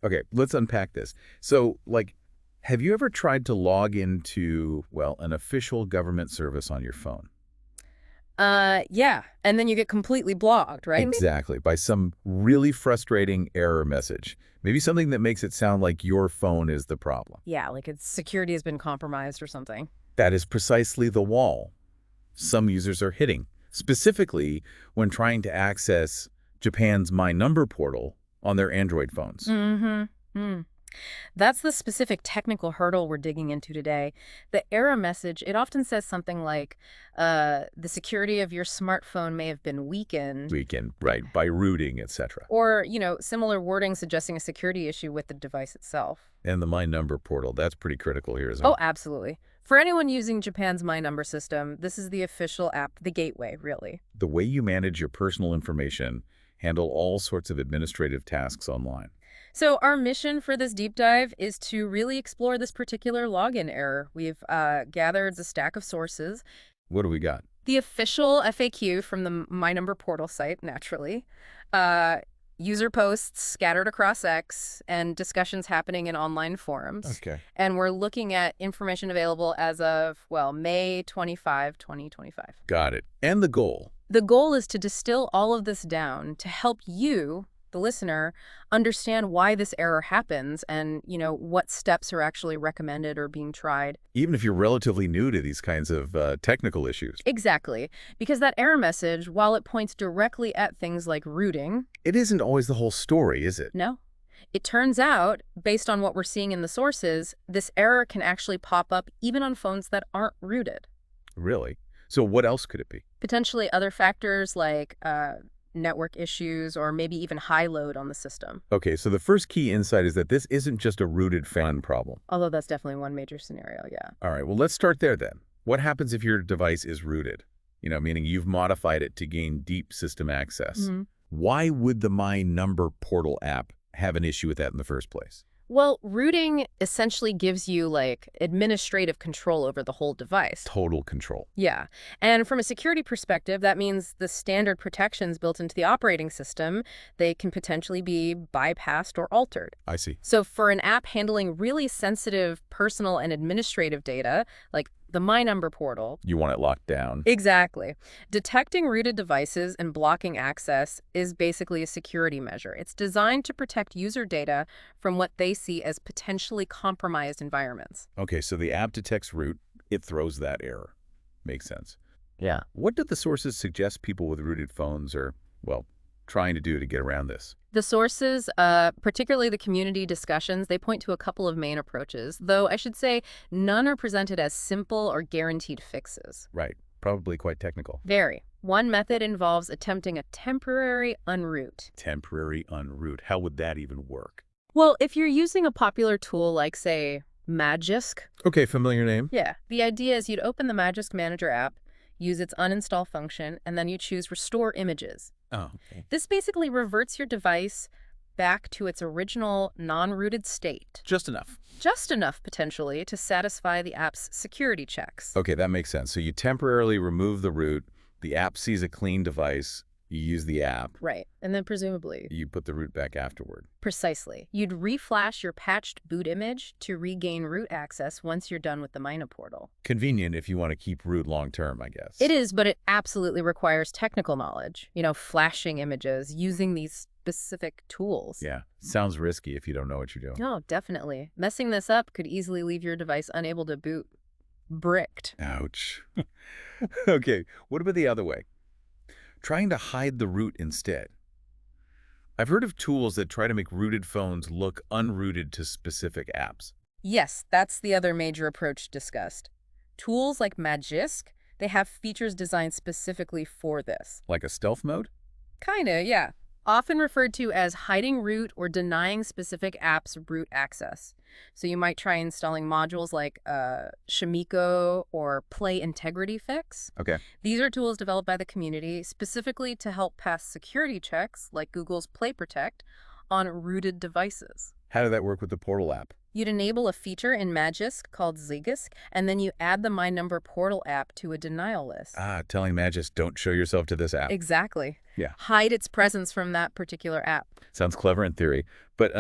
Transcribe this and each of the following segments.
Okay, let's unpack this. So, have you ever tried to log into, well, an official government service on your phone? Yeah. And then you get completely blocked, right? Exactly, by some really frustrating error message. Maybe something that makes it sound like your phone is the problem. Yeah, like its security has been compromised or something. That is precisely the wall some users are hitting, specifically when trying to access Japan's My Number portal on their Android phones. Mm-hmm. Hmm. That's the specific technical hurdle we're digging into today. The error message, it often says something like, the security of your smartphone may have been weakened, We can, right, by rooting, etc. or, similar wording suggesting a security issue with the device itself. And the My Number portal, that's pretty critical here, isn't Oh, it? absolutely. For anyone using Japan's My Number system, this is the official app, the gateway, really. The way you manage your personal information, handle all sorts of administrative tasks online. So our mission for this deep dive is to really explore this particular login error. We've gathered a stack of sources. What do we got? The official FAQ from the My Number portal site, naturally. Uh, User posts scattered across X and discussions happening in online forums. Okay. And we're looking at information available as of, well, May 25, 2025. Got it. And the goal. The goal is to distill all of this down to help you, the listener, understand why this error happens and, what steps are actually recommended or being tried. Even if you're relatively new to these kinds of technical issues. Exactly. Because that error message, while it points directly at things like rooting, It isn't always the whole story, is it? no. It turns out, based on what we're seeing in the sources, this error can actually pop up even on phones that aren't rooted. Really? So what else could it be? Potentially other factors like network issues or maybe even high load on the system. Okay, so the first key insight is that this isn't just a rooted fan problem. Although that's definitely one major scenario, yeah. All right, well, let's start there then. What happens if your device is rooted? Meaning you've modified it to gain deep system access. Mhm. Why would the My Number portal app have an issue with that in the first place? Well, rooting essentially gives you administrative control over the whole device. Total control. Yeah. And from a security perspective, that means the standard protections built into the operating system, they can potentially be bypassed or altered. I see. So for an app handling really sensitive personal and administrative data, like the My Number portal. You want it locked down. Exactly. Detecting rooted devices and blocking access is basically a security measure. It's designed to protect user data from what they see as potentially compromised environments. Okay, so the app detects root, it throws that error. Makes sense. Yeah. What do the sources suggest people with rooted phones are, well, trying to do to get around this? The sources, particularly the community discussions, they point to a couple of main approaches, though I should say none are presented as simple or guaranteed fixes. Right. Probably quite technical. Very. One method involves attempting a temporary unroot. Temporary unroot. How would that even work? Well, if you're using a popular tool like, say, Magisk. Okay, familiar name. Yeah. The idea is you'd open the Magisk Manager app, use its uninstall function, and then you choose Restore Images. Oh, okay. This basically reverts your device back to its original non-rooted state. Just enough. Just enough, potentially, to satisfy the app's security checks. Okay, that makes sense. So you temporarily remove the root, the app sees a clean device, you use the app, Right. And then presumably, you put the root back afterward. precisely, you'd reflash your patched boot image to regain root access once you're done with the Mina portal. Convenient if you want to keep root long term, I guess. It is, but it absolutely requires technical knowledge. Flashing images, using these specific tools. Yeah, sounds risky if you don't know what you're doing. No, definitely. Messing this up could easily leave your device unable to boot. Bricked. Ouch. Okay, what about the other way? Trying to hide the root instead. I've heard of tools that try to make rooted phones look unrooted to specific apps. Yes, that's the other major approach discussed. Tools like Magisk, they have features designed specifically for this. Like a stealth mode? Kinda, yeah. Often referred to as hiding root or denying specific apps root access. So you might try installing modules like Shimiko or Play Integrity Fix. Okay. These are tools developed by the community specifically to help pass security checks, like Google's Play Protect, on rooted devices. How did that work with the Portal app? You'd enable a feature in Magisk called Zigisk, and then you add the My Number Portal app to a denial list. Ah, telling Magis, don't show yourself to this app. Exactly. Yeah. Hide its presence from that particular app. Sounds clever in theory. But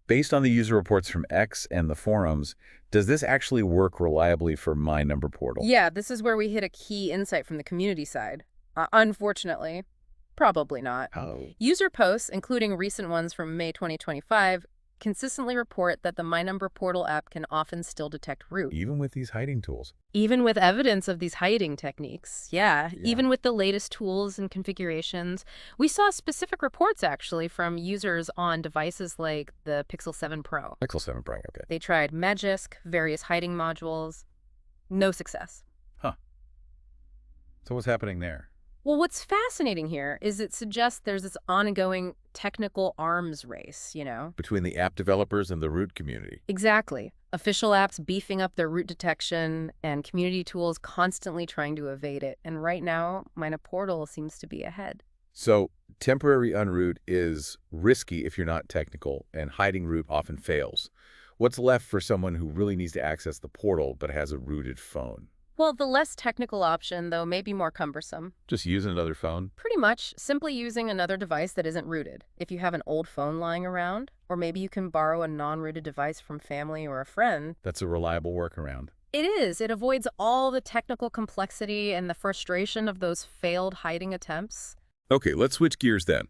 Based on the user reports from X and the forums, does this actually work reliably for My Number Portal? Yeah, this is where we hit a key insight from the community side. Unfortunately, probably not. Oh. User posts, including recent ones from May 2025, consistently report that the My Number Portal app can often still detect root. Even with these hiding tools? Even with evidence of these hiding techniques. Yeah, Yeah. even with the latest tools and configurations. We saw specific reports, actually, from users on devices like the Pixel 7 Pro. Pixel 7 Pro, okay. They tried Magisk, various hiding modules. No success. Huh. So what's happening there? Well, what's fascinating here is it suggests there's this ongoing technical arms race. Between the app developers and the root community. Exactly. Official apps beefing up their root detection and community tools constantly trying to evade it. And right now, Mina Portal seems to be ahead. So temporary unroot is risky if you're not technical, and hiding root often fails. What's left for someone who really needs to access the portal but has a rooted phone? Well, the less technical option, though, may be more cumbersome. Just use another phone? Pretty much simply using another device that isn't rooted. If you have an old phone lying around, or maybe you can borrow a non-rooted device from family or a friend. That's a reliable workaround. It is. It avoids all the technical complexity and the frustration of those failed hiding attempts. Okay, let's switch gears then.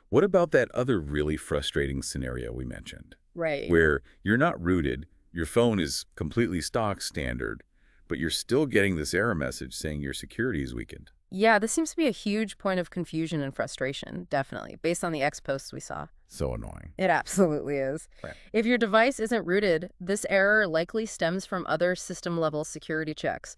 What about that other really frustrating scenario we mentioned? Right. Where you're not rooted, your phone is completely stock standard, but you're still getting this error message saying your security is weakened. Yeah, this seems to be a huge point of confusion and frustration, definitely, based on the X posts we saw. So annoying. It absolutely is. Right. If your device isn't rooted, this error likely stems from other system-level security checks,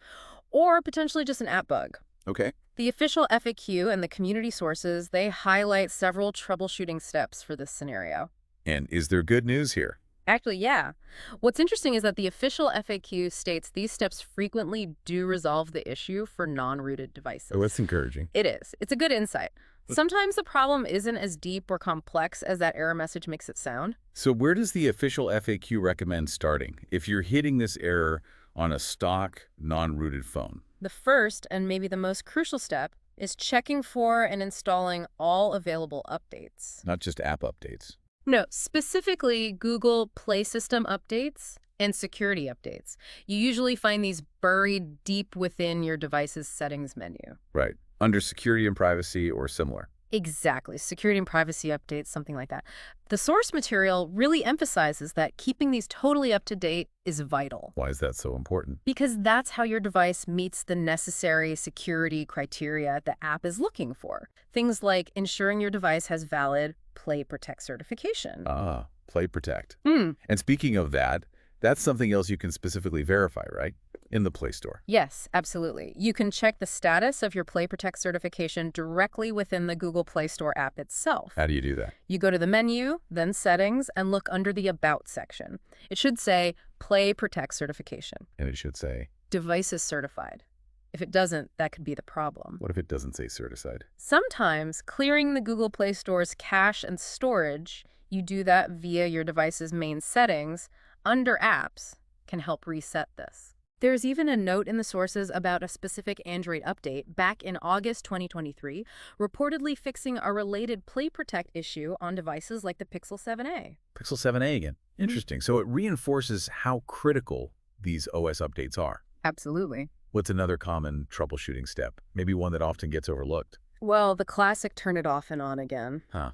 or potentially just an app bug. Okay. The official FAQ and the community sources, they highlight several troubleshooting steps for this scenario. And is there good news here? Actually, yeah. What's interesting is that the official FAQ states these steps frequently do resolve the issue for non-rooted devices. Oh, that's encouraging. It is. It's a good insight. Sometimes the problem isn't as deep or complex as that error message makes it sound. So where does the official FAQ recommend starting if you're hitting this error on a stock, non-rooted phone? The first, and maybe the most crucial step, is checking for and installing all available updates. Not just app updates. No, specifically Google Play System updates and security updates. You usually find these buried deep within your device's settings menu. Right. Under security and privacy or similar. Exactly. Security and privacy updates, something like that. The source material really emphasizes that keeping these totally up to date is vital. Why is that so important? Because that's how your device meets the necessary security criteria the app is looking for. Things like ensuring your device has valid Play Protect certification. Ah, Play Protect. Hmm. And speaking of that, that's something else you can specifically verify, right? In the Play Store. Yes, absolutely. You can check the status of your Play Protect certification directly within the Google Play Store app itself. How do you do that? You go to the menu, then Settings, and look under the About section. It should say Play Protect certification. And it should say, Device is certified. If it doesn't, that could be the problem. what if it doesn't say certified? Sometimes, clearing the Google Play Store's cache and storage, you do that via your device's main settings, under Apps, can help reset this. There's even a note in the sources about a specific Android update back in August 2023, reportedly fixing a related Play Protect issue on devices like the Pixel 7a. Pixel 7a again. Interesting. So it reinforces how critical these OS updates are. Absolutely. What's another common troubleshooting step? Maybe one that often gets overlooked. Well, the classic turn it off and on again. Huh.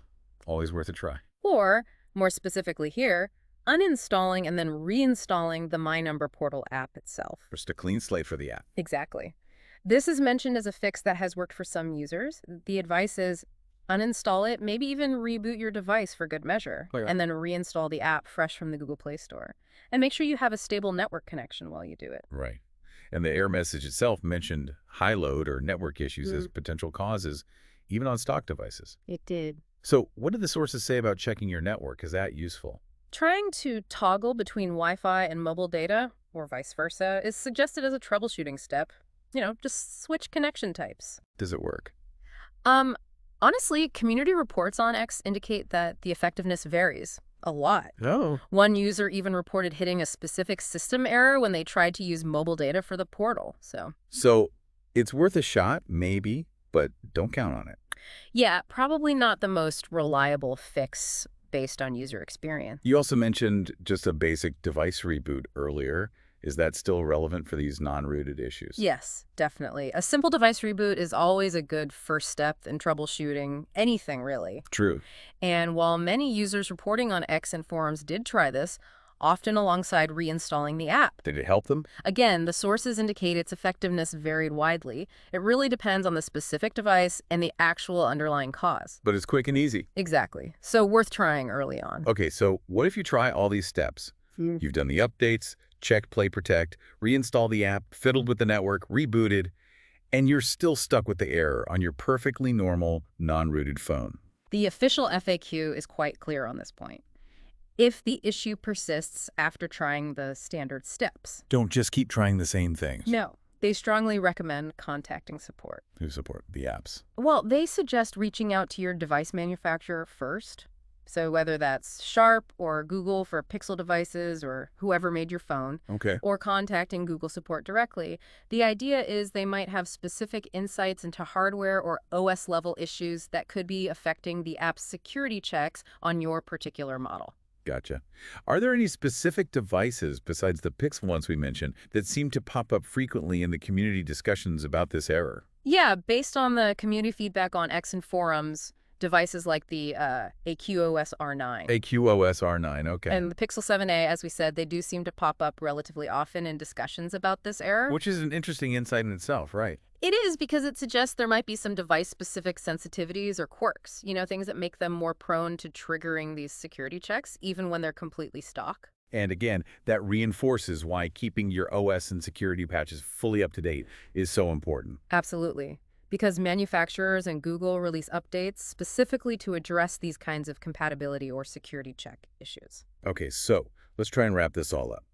Always worth a try. Or, more specifically here, uninstalling and then reinstalling the My Number Portal app itself. Just a clean slate for the app. Exactly. This is mentioned as a fix that has worked for some users. The advice is uninstall it, maybe even reboot your device for good measure, Okay. and then reinstall the app fresh from the Google Play Store. And make sure you have a stable network connection while you do it. Right. And the error message itself mentioned high load or network issues as potential causes, even on stock devices. It did. So what did the sources say about checking your network? Is that useful? Trying to toggle between Wi-Fi and mobile data, or vice versa, is suggested as a troubleshooting step. Just switch connection types. Does it work? Honestly, community reports on X indicate that the effectiveness varies a lot. Oh. One user even reported hitting a specific system error when they tried to use mobile data for the portal. So it's worth a shot, maybe, but don't count on it. Yeah, probably not the most reliable fix based on user experience. You also mentioned just a basic device reboot earlier. Is that still relevant for these non-rooted issues? Yes, definitely. A simple device reboot is always a good first step in troubleshooting anything, really. True. And while many users reporting on X and forums did try this, often alongside reinstalling the app. Did it help them? Again, the sources indicate its effectiveness varied widely. It really depends on the specific device and the actual underlying cause. But it's quick and easy. Exactly. So worth trying early on. Okay, so what if you try all these steps? You've done the updates, checked Play Protect, reinstalled the app, fiddled with the network, rebooted, and you're still stuck with the error on your perfectly normal, non-rooted phone. The official FAQ is quite clear on this point. If the issue persists after trying the standard steps. Don't just keep trying the same things. No, they strongly recommend contacting support. Who support the apps? Well, they suggest reaching out to your device manufacturer first. So whether that's Sharp or Google for Pixel devices or whoever made your phone, Okay. or contacting Google support directly, the idea is they might have specific insights into hardware or OS level issues that could be affecting the app's security checks on your particular model. Gotcha. Are there any specific devices besides the Pixel ones we mentioned that seem to pop up frequently in the community discussions about this error? Yeah, based on the community feedback on X and forums, devices like the AQOS R9 AQOS R9, okay. and the Pixel 7a, as we said, they do seem to pop up relatively often in discussions about this error. Which is an interesting insight in itself, right? It is because it suggests there might be some device-specific sensitivities or quirks, things that make them more prone to triggering these security checks, even when they're completely stock. And again, that reinforces why keeping your OS and security patches fully up to date is so important. Absolutely. Because manufacturers and Google release updates specifically to address these kinds of compatibility or security check issues. Okay, so let's try and wrap this all up.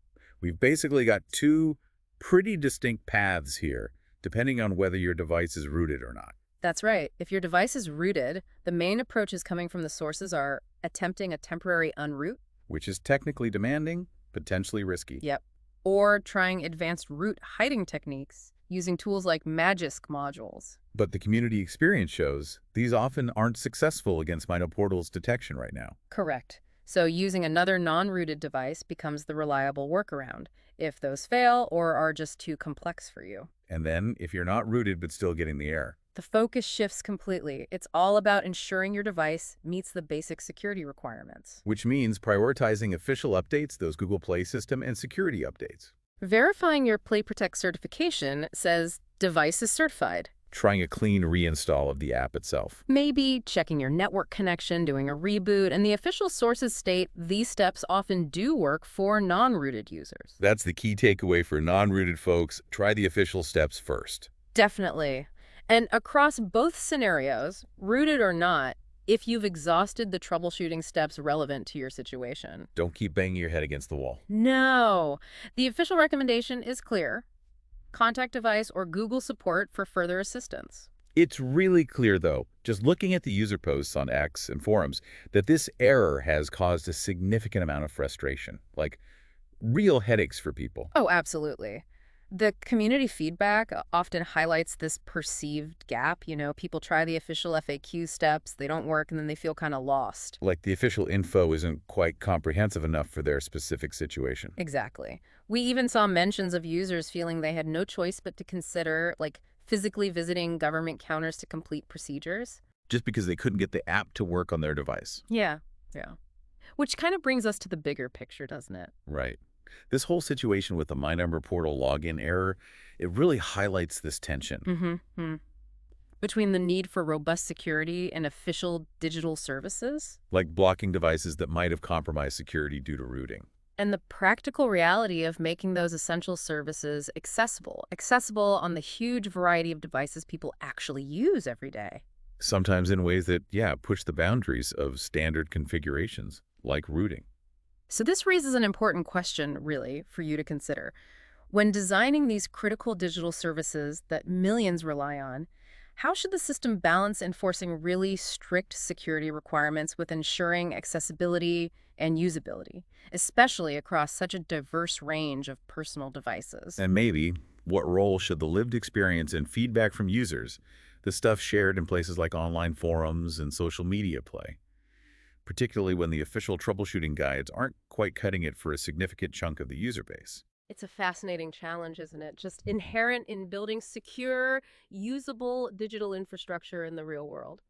We've basically got two pretty distinct paths here, depending on whether your device is rooted or not. That's right. If your device is rooted, the main approaches coming from the sources are attempting a temporary unroot. Which is technically demanding, potentially risky. Yep. Or trying advanced root hiding techniques using tools like Magisk modules. But the community experience shows these often aren't successful against MinoPortal's detection right now. Correct. So using another non-rooted device becomes the reliable workaround if those fail or are just too complex for you. And then, if you're not rooted but still getting the error, The focus shifts completely. It's all about ensuring your device meets the basic security requirements. which means prioritizing official updates, those Google Play system, and security updates. Verifying your Play Protect certification says device is certified. Trying a clean reinstall of the app itself. Maybe checking your network connection, doing a reboot, and the official sources state these steps often do work for non-rooted users. That's the key takeaway for non-rooted folks. Try the official steps first. Definitely. And across both scenarios, rooted or not, if you've exhausted the troubleshooting steps relevant to your situation. Don't keep banging your head against the wall. No. The official recommendation is clear. Contact device or Google support for further assistance. It's really clear, though, just looking at the user posts on X and forums, that this error has caused a significant amount of frustration, like real headaches for people. Oh, absolutely. The community feedback often highlights this perceived gap. People try the official FAQ steps, they don't work, and then they feel kind of lost. Like the official info isn't quite comprehensive enough for their specific situation. Exactly. We even saw mentions of users feeling they had no choice but to consider, physically visiting government counters to complete procedures. Just because they couldn't get the app to work on their device. Yeah. Which kind of brings us to the bigger picture, doesn't it? Right. This whole situation with the My Number Portal login error, it really highlights this tension. Mm-hmm. Between the need for robust security and official digital services, Like blocking devices that might have compromised security due to rooting. and the practical reality of making those essential services accessible on the huge variety of devices people actually use every day. Sometimes in ways that, push the boundaries of standard configurations, like rooting. So this raises an important question, really, for you to consider. When designing these critical digital services that millions rely on, how should the system balance enforcing really strict security requirements with ensuring accessibility and usability, especially across such a diverse range of personal devices? And maybe, what role should the lived experience and feedback from users, the stuff shared in places like online forums and social media, play? particularly when the official troubleshooting guides aren't quite cutting it for a significant chunk of the user base. It's a fascinating challenge, isn't it? Just inherent in building secure, usable digital infrastructure in the real world.